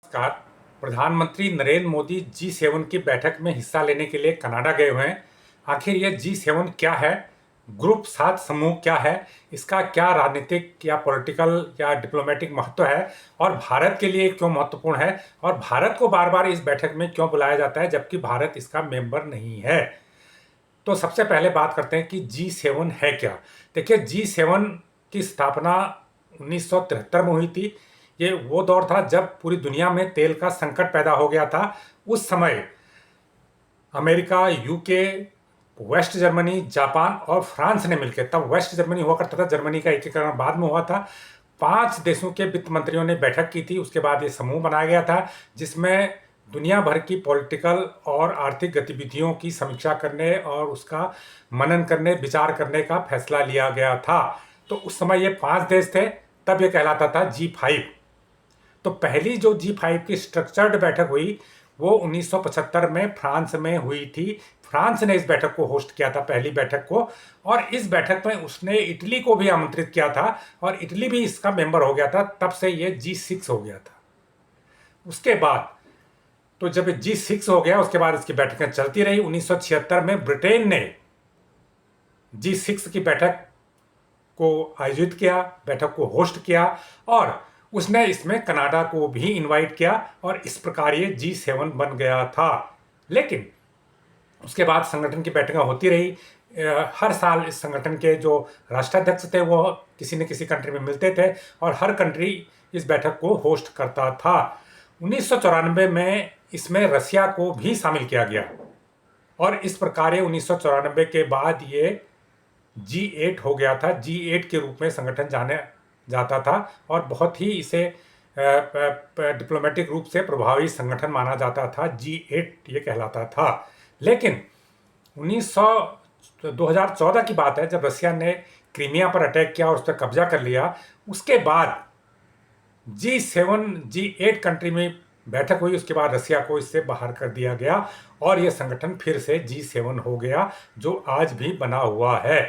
नमस्कार। प्रधानमंत्री नरेंद्र मोदी जी7 की बैठक में हिस्सा लेने के लिए कनाडा गए हुए हैं। आखिर ये जी7 क्या है, ग्रुप 7 समूह क्या है, इसका क्या राजनीतिक या पॉलिटिकल या डिप्लोमेटिक महत्व है और भारत के लिए क्यों महत्वपूर्ण है और भारत को बार बार इस बैठक में क्यों बुलाया जाता है जबकि भारत इसका मेंबर नहीं है। तो सबसे पहले बात करते हैं कि जी7 है क्या। देखिए, जी7 की स्थापना 1973 में हुई थी। ये वो दौर था जब पूरी दुनिया में तेल का संकट पैदा हो गया था। उस समय America, UK, West Germany, Japan और फ्रांस ने मिलकर, तब वेस्ट जर्मनी हुआ करता था, जर्मनी का एकीकरण बाद में हुआ था, 5 देशों के वित्त मंत्रियों ने बैठक की थी। उसके बाद ये समूह बनाया गया था जिसमें दुनिया भर की पॉलिटिकल और आर्थिक गतिविधियों की समीक्षा करने और उसका मनन करने, विचार करने का फैसला लिया गया था। तो उस समय ये 5 देश थे, तब ये कहलाता था जी5। तो पहली जो जी5 की स्ट्रक्चर्ड बैठक हुई वो 1975 में फ्रांस में हुई थी। फ्रांस ने इस बैठक को होस्ट किया था, पहली बैठक को, और इस बैठक में उसने इटली को भी आमंत्रित किया था और इटली भी इसका मेंबर हो गया था। तब से ये जी6 हो गया था। उसके बाद तो जब जी6 हो गया, उसके बाद इसकी बैठकें चलती रही। 1976 में ब्रिटेन ने जी6 की बैठक को आयोजित किया, बैठक को होस्ट किया और उसने इसमें कनाडा को भी इनवाइट किया और इस प्रकार ये जी7 बन गया था। लेकिन उसके बाद संगठन की बैठकें होती रही। हर साल इस संगठन के जो राष्ट्राध्यक्ष थे वो किसी न किसी कंट्री में मिलते थे और हर कंट्री इस बैठक को होस्ट करता था। 1994 में इसमें रसिया को भी शामिल किया गया और इस प्रकार 1994 के बाद ये जी8 हो गया था। जी8 के रूप में संगठन जाने जाता था और बहुत ही इसे डिप्लोमेटिक रूप से प्रभावी संगठन माना जाता था। जी8 ये कहलाता था। लेकिन 2014 की बात है, जब रसिया ने क्रीमिया पर अटैक किया और उस पर कब्जा कर लिया, उसके बाद जी7 जी8 कंट्री में बैठक हुई। उसके बाद रसिया को इससे बाहर कर दिया गया और यह संगठन फिर से जी7 हो गया जो आज भी बना हुआ है।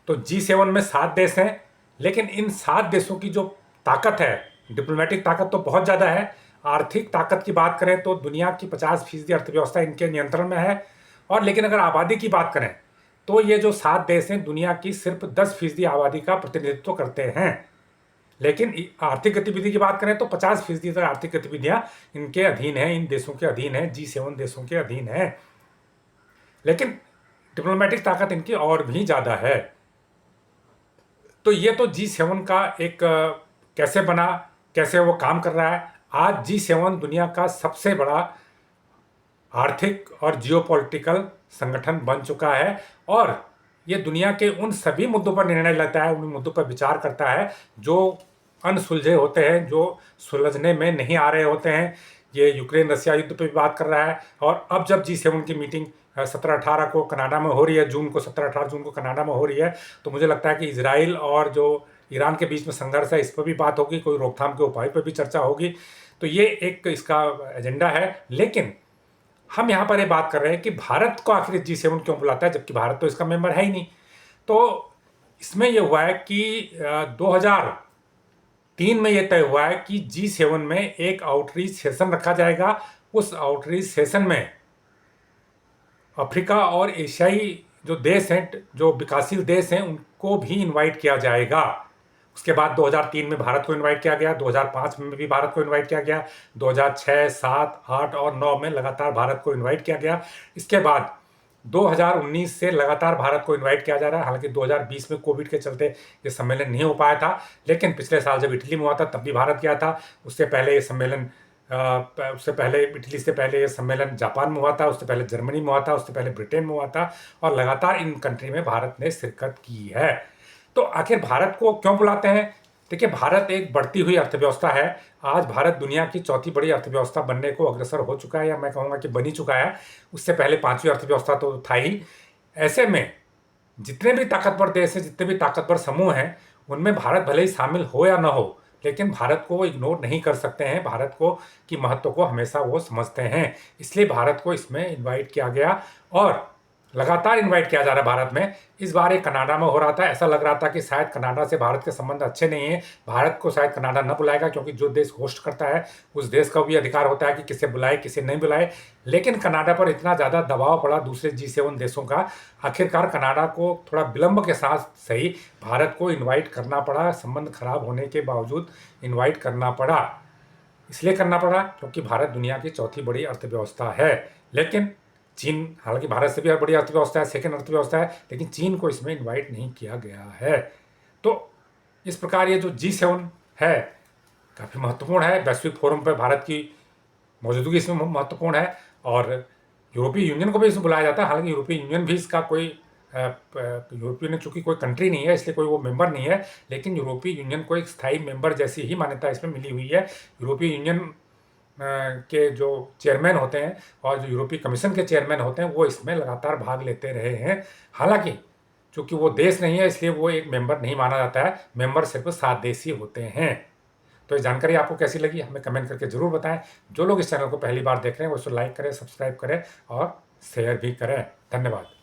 तो जी7 में 7 देश हैं, लेकिन इन 7 देशों की जो ताकत है, डिप्लोमेटिक ताकत तो बहुत ज़्यादा है। आर्थिक ताकत की बात करें तो दुनिया की 50% अर्थव्यवस्था इनके नियंत्रण में है। और लेकिन अगर आबादी की बात करें तो ये जो 7 देश हैं दुनिया की सिर्फ 10% आबादी का प्रतिनिधित्व करते हैं। लेकिन आर्थिक गतिविधि की बात करें तो 50% तक आर्थिक गतिविधियां इनके अधीन है, इन देशों के अधीन है, जी7 देशों के अधीन है। लेकिन डिप्लोमेटिक ताकत इनकी और भी ज़्यादा है। तो ये तो जी7 का एक कैसे बना, कैसे वो काम कर रहा है। आज जी7 दुनिया का सबसे बड़ा आर्थिक और जियोपॉलिटिकल संगठन बन चुका है और ये दुनिया के उन सभी मुद्दों पर निर्णय लेता है, उन मुद्दों पर विचार करता है जो अनसुलझे होते हैं, जो सुलझने में नहीं आ रहे होते हैं। ये यूक्रेन रसिया युद्ध पे भी बात कर रहा है और अब जब जी7 की मीटिंग 17-18 को कनाडा में हो रही है, जून को 17-18 जून को कनाडा में हो रही है, तो मुझे लगता है कि इजराइल और जो ईरान के बीच में संघर्ष है इस पर भी बात होगी, कोई रोकथाम के उपाय पर भी चर्चा होगी। तो ये एक इसका एजेंडा है। लेकिन हम यहाँ पर ये बात कर रहे हैं कि भारत को आखिर जी7 क्यों बुलाता है जबकि भारत तो इसका मेंबर है ही नहीं। तो इसमें यह हुआ है कि 2003 में यह तय हुआ है कि जी7 में एक आउटरीच सेशन रखा जाएगा। उस आउटरीच सेशन में अफ्रीका और एशियाई जो देश हैं, जो विकासशील देश हैं, उनको भी इनवाइट किया जाएगा। उसके बाद 2003 में भारत को इनवाइट किया गया, 2005 में भी भारत को इनवाइट किया गया, 2006, 7, 8 और 9 में लगातार भारत को इनवाइट किया गया। इसके बाद 2019 से लगातार भारत को इनवाइट किया जा रहा है। हालांकि 2020 में कोविड के चलते ये सम्मेलन नहीं हो पाया था, लेकिन पिछले साल जब इटली में हुआ था तब भी भारत गया था। उससे पहले ये सम्मेलन उससे पहले इटली से पहले ये सम्मेलन जापान में हुआ था, उससे पहले जर्मनी में हुआ था, उससे पहले ब्रिटेन में हुआ था और लगातार इन कंट्री में भारत ने शिरकत की है। तो आखिर भारत को क्यों बुलाते हैं? देखिए, भारत एक बढ़ती हुई अर्थव्यवस्था है। आज भारत दुनिया की चौथी बड़ी अर्थव्यवस्था बनने को अग्रसर हो चुका है, या मैं कहूँगा कि बन ही चुका है। उससे पहले 5वीं अर्थव्यवस्था तो था ही। ऐसे में जितने भी ताकतवर देश हैं, जितने भी ताकतवर समूह हैं, उनमें भारत भले ही शामिल हो या ना हो, लेकिन भारत को वो इग्नोर नहीं कर सकते हैं। भारत को की महत्व को हमेशा वो समझते हैं, इसलिए भारत को इसमें इन्वाइट किया गया और लगातार इनवाइट किया जा रहा है भारत में। इस बार ये कनाडा में हो रहा था। ऐसा लग रहा था कि शायद कनाडा से भारत के संबंध अच्छे नहीं हैं, भारत को शायद कनाडा न बुलाएगा, क्योंकि जो देश होस्ट करता है उस देश का भी अधिकार होता है कि किसे बुलाए किसे नहीं बुलाए। लेकिन कनाडा पर इतना ज़्यादा दबाव पड़ा दूसरे G7 देशों का, आखिरकार कनाडा को थोड़ा विलंब के साथ सही भारत को इन्वाइट करना पड़ा। संबंध खराब होने के बावजूद इन्वाइट करना पड़ा। इसलिए करना पड़ा क्योंकि भारत दुनिया की चौथी बड़ी अर्थव्यवस्था है। लेकिन चीन, हालांकि भारत से भी बड़ी अर्थव्यवस्था है, सेकेंड अर्थव्यवस्था है, लेकिन चीन को इसमें इनवाइट नहीं किया गया है। तो इस प्रकार ये जो G7 है काफ़ी महत्वपूर्ण है। वैश्विक फोरम पर भारत की मौजूदगी इसमें महत्वपूर्ण है। और यूरोपीय यूनियन को भी इसमें बुलाया जाता है। हालांकि यूरोपीय यूनियन भी इसका कोई यूरोपीय यूनियन चूँकि कोई कंट्री नहीं है इसलिए कोई वो मेंबर नहीं है, लेकिन यूरोपीय यूनियन को एक स्थायी मेंबर जैसी ही मान्यता इसमें मिली हुई है। यूरोपीय यूनियन के जो चेयरमैन होते हैं और जो यूरोपीय कमीशन के चेयरमैन होते हैं वो इसमें लगातार भाग लेते रहे हैं। हालांकि चूँकि वो देश नहीं है इसलिए वो एक मेंबर नहीं माना जाता है, मेंबर सिर्फ 7 देश ही होते हैं। तो ये जानकारी आपको कैसी लगी हमें कमेंट करके ज़रूर बताएं। जो लोग इस चैनल को पहली बार देख रहे हैं वो इसको लाइक करें, सब्सक्राइब करें और शेयर भी करें। धन्यवाद।